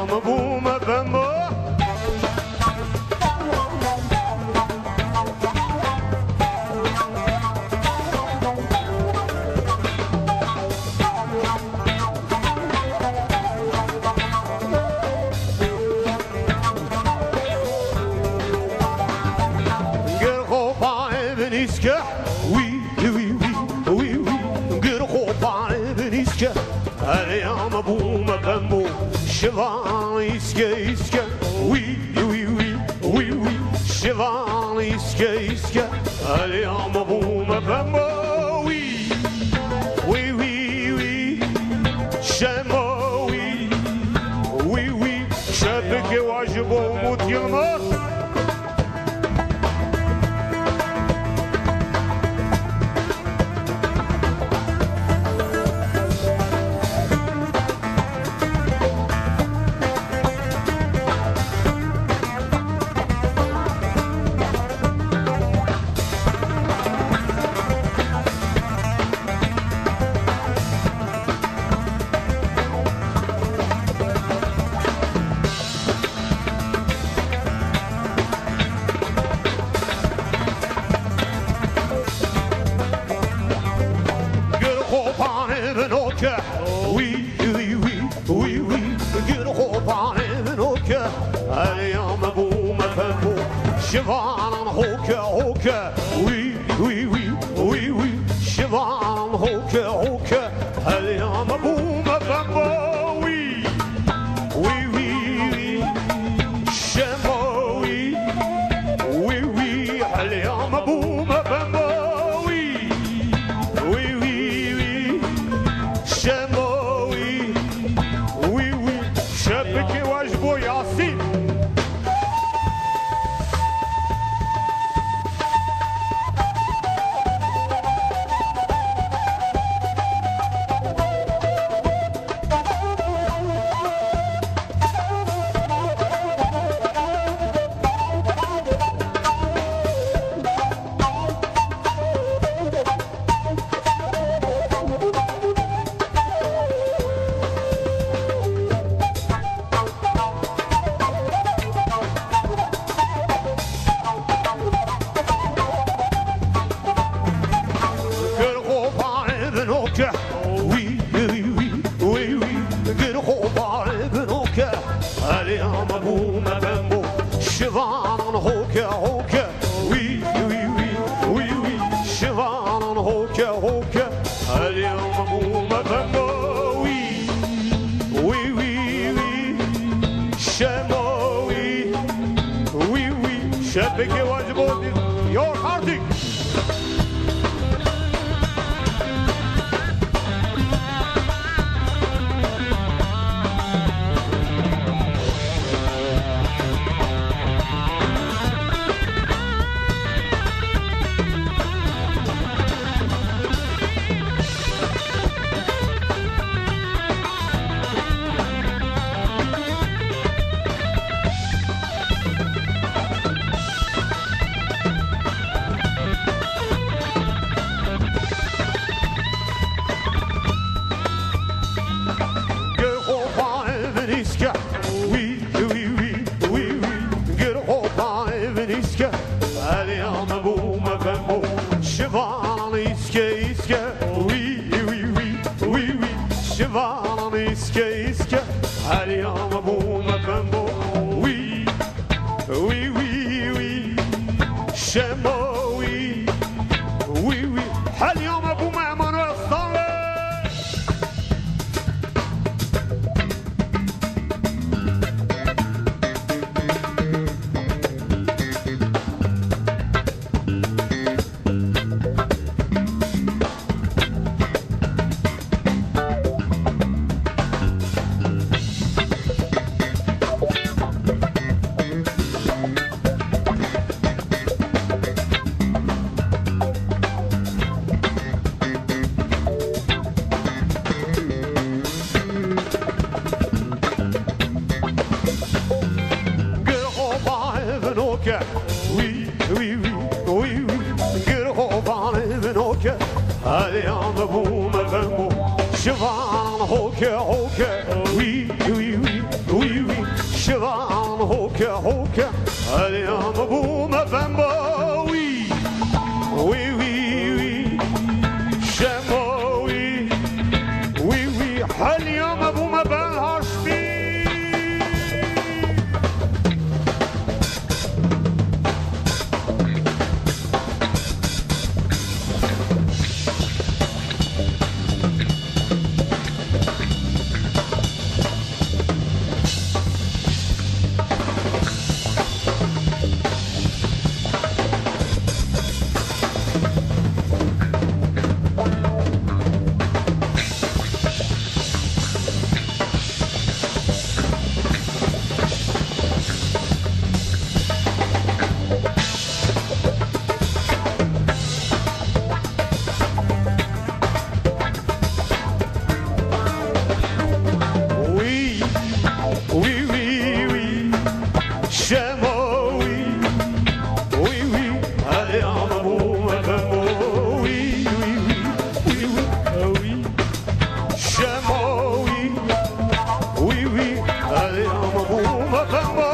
اليوم ابو ما فهمو اليوم ابو ما فهمو شيفان يسكا وي وي وي وي وي شيفان يسكا اليوم ابو ما فهمو وي وي وي وي شمو وي وي وي شابك واجبو موت يلمر وي وي وي وي وي قل خوفان منوكا اليوم ابو ما فهمو شيفان هوكا وي وي وي وي وي شيفان هوكا اليوم ابو ما فهمو وي وي وي شموي وي وي اليوم ابو ما فهمو شابك واجبو ياسين وي وي وي وي وي قل خوفان بنوكا اليوم ابو ما فهمو شيفان هوكا وي وي وي وي وي شيفان هوكا اليوم ابو ما فهمو وي وي وي وي شموي وي وي شابك واجبو يور هاردي وي وي وي وي وي قل خوفان بنيسكا اليوم ابو ما فهمو شيفان يسكا وي وي وي وي وي شيفان يسكا اليوم ابو ما فهمو وي وي وي وي شموي وي وي اليوم ابو ما امانو الصالح وي وي وي وي وي قرقوا بانبنوكا اليوم ابو ما فهمو شفان هوكا وي وي وي وي وي hoka, hoka. Allez, un boum, ma femme, oui. Oui, oui, oui. J'aime, oui. Oui, oui. Allez, un boum, ma femme, hashpi. Oui, oui, oui, j'aime, oui, oui, oui, allez, en amour, ma femme, oui, oui, oui, oui, oui, oui, j'aime, oui, oui, oui, allez, en amour, ma femme.